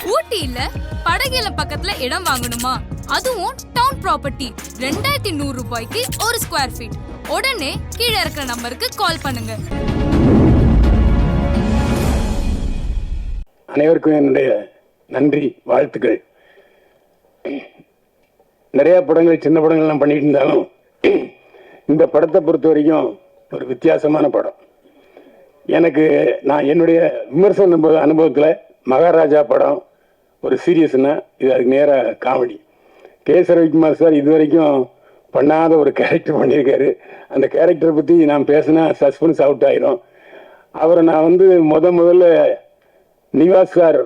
ஊட்டியில படகுல பக்கத்துல இடம் வாங்கணுமா? அதுவும் டவுன் ப்ராப்பர்ட்டி 2100 ரூபாய்க்கு ஒரு ஸ்கொயர் ஃபீட். உடனே கீழே இருக்கிற நம்பருக்கு கால் பண்ணுங்க. அனைவருக்கும் என்னுடைய நன்றி, வாழ்த்துக்கள். நிறைய படங்கள், சின்ன படங்கள்லாம் பண்ணிட்டு இருந்தாலும் இந்த படத்தை பொறுத்த வரைக்கும் ஒரு வித்தியாசமான படம். எனக்கு நான் என்னுடைய விமர்சன அனுபவத்தில் மகாராஜா படம் ஒரு சீரியஸ்னா இது அதுக்கு நேராக காமெடி. கே.எஸ். ரவிக்குமார் சார் இது வரைக்கும் பண்ணாத ஒரு கேரக்டர் பண்ணியிருக்காரு. அந்த கேரக்டரை பற்றி நான் பேசினா சஸ்பென்ஸ் அவுட் ஆயிரும். அவரை நான் முதல்ல நிவாஸ் சார்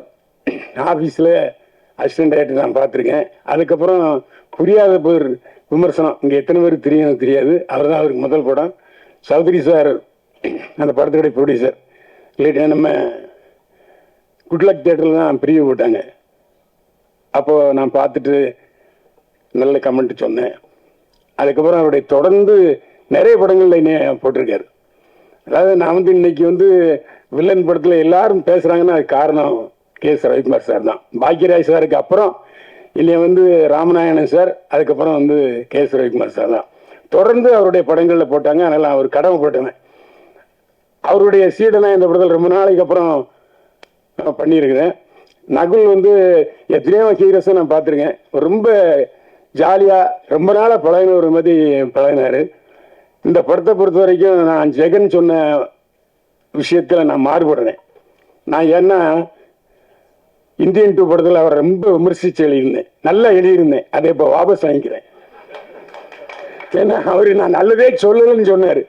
ஆஃபீஸில் அசிஸ்டன்ட் டைரக்டர் நான் பார்த்துருக்கேன். அதுக்கப்புறம் புரியாத பேர் விமர்சனம் இங்கே எத்தனை பேருக்கு தெரியாது. அவர் தான் அவருக்கு முதல் படம். சௌத்ரி சார் அந்த படத்துடைய ப்ரொடியூசர். இல்லைட்டா நம்ம குட்லக் தியேட்டரில் தான் பிரிவு போட்டாங்க. அப்போது நான் பார்த்துட்டு நல்ல கமெண்ட் சொன்னேன். அதுக்கப்புறம் அவருடைய தொடர்ந்து நிறைய படங்களில் என்ன போட்டிருக்காரு. அதாவது நான் இன்னைக்கு வில்லன் படத்தில் எல்லாரும் பேசுகிறாங்கன்னா அது காரணம் கே.எஸ். ரவிக்குமார் சார் தான். பாக்யராஜ் சாருக்கு அப்புறம் இல்லை ராமநாயணன் சார், அதுக்கப்புறம் கே.எஸ். ரவிக்குமார் சார் தான் தொடர்ந்து அவருடைய படங்களில் போட்டாங்க. அதனால் அவர் கடமைப்பட்டவன். அவருடைய சீடனா இந்த படத்தில் ரொம்ப நாளைக்கு அப்புறம் பண்ணியிருக்கிறேன். நகுல் எத்தனையோ ஹீரோஸை நான் பார்த்துருக்கேன். ரொம்ப ஜாலியாக ரொம்ப நாளாக பழகின ஒரு மாதிரி பழகினார். இந்த படத்தை பொறுத்த வரைக்கும் நான் ஜெகன் சொன்ன விஷயத்தில் நான் மாறுபடுறேன். நான் ஏன்னா இந்தியன் 2 படத்தில் அவரை ரொம்ப விமர்சித்து எழுதியிருந்தேன், நல்லா எழுதியிருந்தேன். அதை இப்போ வாபஸ் வாங்கிக்கிறேன். ஏன்னா அவர் நான் நல்லதே சொல்லலன்னு சொன்னார்.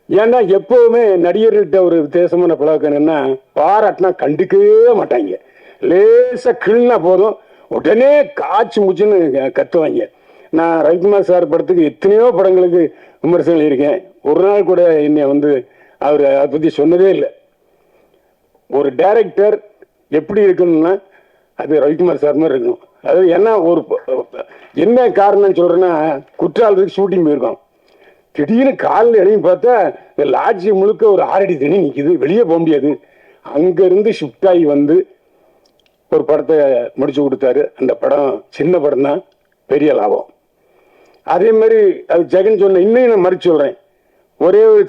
ஏன்னா எப்போவுமே நடிகர்கள்ட்ட ஒரு வித்தியாசமான பழக்கம்னா பாராட்டினா கண்டுக்கவே மாட்டாங்க. லேசாக கிள்னா போதும் உடனே காய்ச்சி முச்சுன்னு கத்துவாங்க. நான் ரவிக்குமார் சார் படத்துக்கு எத்தனையோ படங்களுக்கு விமர்சனம் இருக்கேன். ஒரு நாள் கூட என்னை அவர் அதை பற்றி சொன்னதே இல்லை. ஒரு டைரக்டர் எப்படி இருக்கணும்னா அது ரவிக்குமார் சார் மாதிரி இருக்கணும். அது என்ன ஒரு என்ன காரணம் சொல்கிறேன்னா, குற்றாலத்துக்கு ஷூட்டிங் போயிருக்கோம். திடீர்னு காலில் எழுதி பார்த்தா இந்த லாட்ஜி முழுக்க ஒரு 6 அடி தண்ணி நிற்கிது, வெளியே போக முடியாது. அங்கேருந்து ஷிஃப்ட் ஆகி ஒரு படத்தை முடிச்சு கொடுத்தாரு. அந்த படம் சின்ன படம் தான், பெரிய லாபம். அதே மாதிரி அது ஜெகன் சொன்ன இன்னும் நான் மறுச்சு சொல்கிறேன். ஒரே ஒரு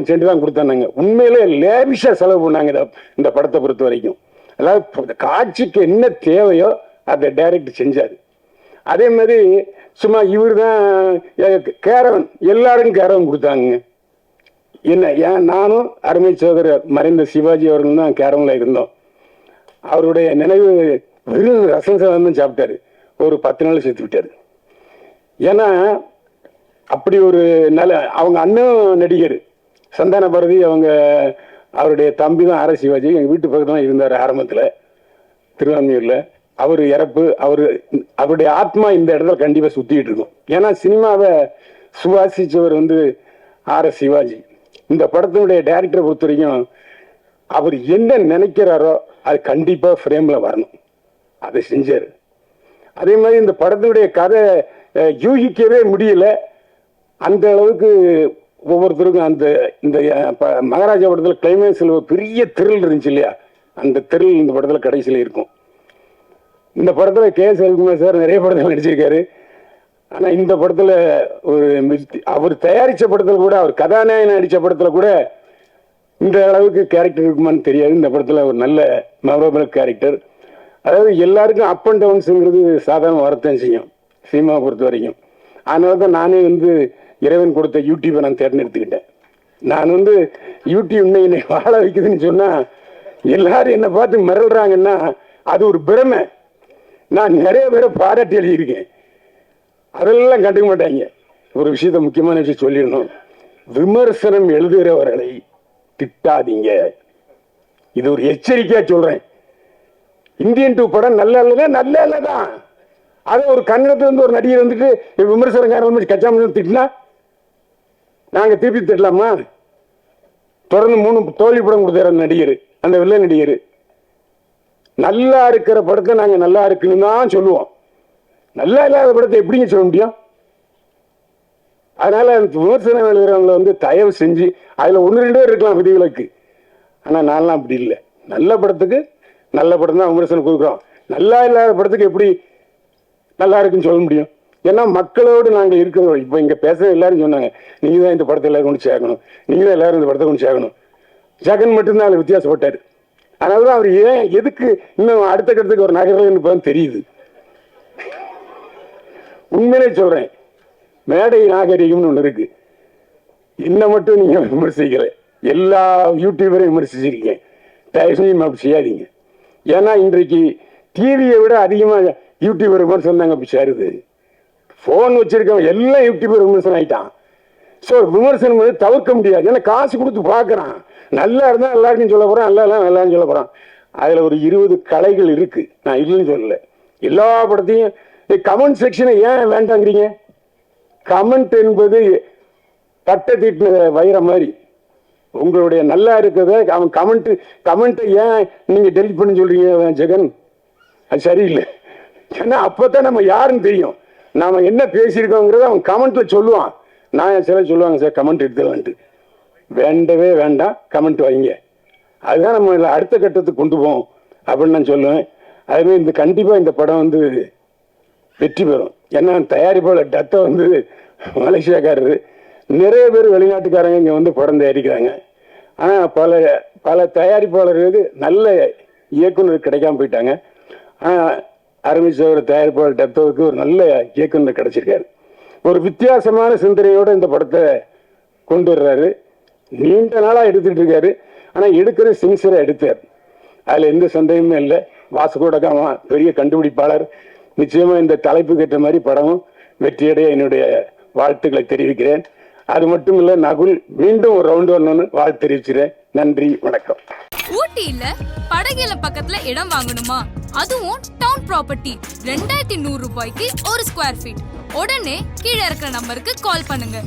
செண்டு தான் கொடுத்தாங்க. உண்மையிலே லேவிஷாக செலவு பண்ணாங்க இந்த படத்தை பொறுத்த வரைக்கும். அதாவது காட்சிக்கு என்ன தேவையோ அதை டைரக்ட் செஞ்சார். அதே மாதிரி சும்மா இவர் தான் கேரவன், எல்லாருக்கும் கேரவன் கொடுத்தாங்க. என்ன ஏன் நானும் அருமை சோதரர் மறைந்த சிவாஜி அவர்கள் தான் கேரவனில் இருந்தோம். அவருடைய நினைவு வெறும் ரசம் சாதம் சாப்பிட்டாரு. ஒரு 10 நாள் சேர்த்து விட்டாரு. ஏன்னா அப்படி ஒரு நல்ல அவங்க அண்ணன் நடிகர் சந்தான பாரதி, அவருடைய தம்பி தான் ஆர் சிவாஜி. எங்கள் வீட்டு பக்கத்தில் தான் இருந்தார் ஆரம்பத்தில், திருவான்மையூரில். அவர் இறப்பு, அவருடைய ஆத்மா இந்த இடத்துல கண்டிப்பாக சுற்றிக்கிட்டு இருக்கும். ஏன்னா சினிமாவை சுவாசிச்சவர் ஆர் சிவாஜி. இந்த படத்தினுடைய டைரக்டரை பொறுத்த வரைக்கும் அவர் என்ன நினைக்கிறாரோ அது கண்டிப்பாக ஃப்ரேமில் வரணும், அதை செஞ்சார். அதே மாதிரி இந்த படத்தினுடைய கதை யூகிக்கவே முடியல. அந்த அளவுக்கு ஒவ்வொருத்தருக்கும் இந்த மகாராஜா படத்தில் கிளைமேக்ஸில் ஒரு பெரிய த்ரில் இருந்துச்சு இல்லையா, அந்த த்ரில் இந்த படத்தில் கடைசியில் இருக்கும். இந்த படத்தில் கே.எஸ். ரவிக்குமார் சார் நிறைய படத்தில் நடிச்சிருக்காரு. ஆனால் இந்த படத்தில் அவர் தயாரித்த படத்தில் கூட, அவர் கதாநாயகன் நடித்த படத்தில் கூட இந்த அளவுக்கு கேரக்டர் இருக்குமான்னு தெரியாது. இந்த படத்தில் ஒரு நல்ல மெமரபிள் கேரக்டர். அதாவது எல்லாருக்கும் அப் அண்ட் டவுன்ஸுங்கிறது சாதாரண வரத்தான் செய்யும் சினிமாவை பொறுத்த வரைக்கும். அதனால தான் நானே இறைவன் கொடுத்த யூடியூப்பை நான் தேர்ந்தெடுத்துக்கிட்டேன். நான் யூடியூப் என்னை வாழ வைக்குதுன்னு சொன்னால் எல்லாரும் என்னை பார்த்து மிரள்றாங்கன்னா அது ஒரு பிரமை. நான் நிறைய பேரை பாராட்டி எழுதியிருக்கேன், அதெல்லாம் கண்டுக்க மாட்டாங்க. ஒரு விஷயத்த முக்கியமான விஷயம் சொல்லிடணும், விமர்சனம் எழுதுகிறவர்களை திட்டாதீங்க. இது ஒரு எச்சரிக்கையா சொல்றேன். இந்தியன் 2 படம் நல்ல இல்லதான். அது ஒரு கன்னடத்துல ஒரு நடிகர் விமர்சனக்காரன் கச்சாம திட்டினா நாங்க திருப்பி திட்டலாமா? தொடர்ந்து 3 தோல்வி படம் கொடுத்தாரு நடிகர், அந்த வில்ல நடிகர். நல்லா இருக்கிற படத்தை நாங்க நல்லா இருக்குன்னு தான் சொல்லுவோம். நல்லா இல்லாத படத்தை எப்படிங்க சொல்ல முடியும்? அதனால விமர்சனம் எழுதுறவங்களை தயவு செஞ்சு அதுல 1-2 பேர் இருக்கலாம் விதிவிலக்கு. ஆனா நான்லாம் அப்படி இல்லை. நல்ல படத்துக்கு நல்ல படம் தான் விமர்சனம் கொடுக்குறோம். நல்லா இல்லாத படத்துக்கு எப்படி நல்லா இருக்குன்னு சொல்ல முடியும்? ஏன்னா மக்களோடு நாங்கள் இருக்கிறோம். இப்போ இங்கே பேசுகிற எல்லாரும் சொன்னாங்க, நீங்கள் தான் இந்த படத்தை எல்லாரும் கொண்டு சேர்க்கணும், நீங்கள் தான் எல்லாரும் இந்த படத்தை கொண்டு சேர்க்கணும். ஜெகன் மட்டும்தான் அதில் வித்தியாசப்பட்டார். அதனால தான் அவர் ஏன் எதுக்கு இன்னும் அடுத்த கட்டத்துக்கு ஒரு நகரில் தெரியுது. உண்மையிலே சொல்கிறேன், மேடை நாகரிகம்னு ஒன்று இருக்கு. இன்னும் மட்டும் நீங்கள் விமர்சிக்கல, எல்லா யூடியூபரையும் விமர்சிச்சிருக்கீங்க. தயவு செஞ்சு அப்படி செய்யாதீங்க. ஏன்னா இன்றைக்கு டிவியை விட அதிகமாக யூடியூபர் விமர்சனம் தாங்க அப்படி சேருது. ஃபோன் வச்சிருக்கவன் எல்லாம் யூடியூபர் விமர்சனம் ஆயிட்டான். ஸோ விமர்சனம் வந்து தவிர்க்க முடியாது. ஏன்னா காசு கொடுத்து பார்க்குறான். நல்லா இருந்தால் எல்லாருக்கும் சொல்ல போகிறான், நல்லான்னு சொல்ல போகிறான். அதில் ஒரு 20 கலைகள் இருக்கு, நான் இல்லைன்னு சொல்லலை. எல்லா படத்தையும் கமெண்ட் செக்ஷனை ஏன் வேண்டாங்கிறீங்க? கமெண்ட் என்பது தட்டை தீட்டின வைரம் மாதிரி. உங்களுடைய நல்லா இருக்கிறத அவன் கமெண்ட்டை ஏன் நீங்க டெலிட் பண்ணி சொல்றீங்க ஜெகன்? அது சரியில்லை. ஏன்னா அப்பதான் நம்ம யாருன்னு தெரியும், நாம என்ன பேசியிருக்கோங்கிறத அவன் கமெண்ட்ல சொல்லுவான். நான் சில சொல்லுவாங்க, சார் கமெண்ட் எடுத்துலான்ட்டு. வேண்டவே வேண்டாம், கமெண்ட் வைங்க. அதுதான் நம்ம அடுத்த கட்டத்துக்கு கொண்டு போவோம் அப்படின்னு நான் சொல்லுவேன். அதுமாதிரி இந்த கண்டிப்பா இந்த படம் வந்து வெற்றி பெறும். ஏன்னா தயாரிப்பாளர் டத்தை வந்து மலேசியாக்காரரு, நிறைய பேர் வெளிநாட்டுக்காரங்க இங்கே வந்து படம் தயாரிக்கிறாங்க. ஆனால் பல தயாரிப்பாளர்களுக்கு நல்ல இயக்குனர் கிடைக்காம போயிட்டாங்க. ஆனால் ஆரம்பிச்ச ஒரு தயாரிப்பாளர் டத்தோவுக்கு ஒரு நல்ல இயக்குனர் கிடைச்சிருக்காரு. ஒரு வித்தியாசமான சிந்தனையோடு இந்த படத்தை கொண்டு வர்றாரு. நீண்ட நாளாக எடுத்துட்டு இருக்காரு. ஆனால் எடுக்கிற சின்சியராக எடுத்தார். அதில் எந்த சந்தேகமும் இல்லை. வாசுகோடகாமா பெரிய கண்டுபிடிப்பாளர். நிச்சயமாக இந்த தலைப்புக்கு ஏற்ற மாதிரி படமும் வெற்றியடைய என்னுடைய வாழ்த்துக்களை தெரிவிக்கிறேன். அது மட்டும் இல்ல, நகுல் மீண்டும் ஒரு ரவுண்ட் வரணும்னு வாழ்த்து தெரிவிக்கிறேன். நன்றி, வணக்கம். ஊட்டியில படகுல பக்கத்துல இடம் வாங்கணுமா? அதுவும் டவுன் ப்ராப்பர்ட்டி 2100 ரூபாய்க்கு ஒரு ஸ்கொயர் ஃபீட். உடனே கீழே இருக்கிற நம்பருக்கு கால் பண்ணுங்க.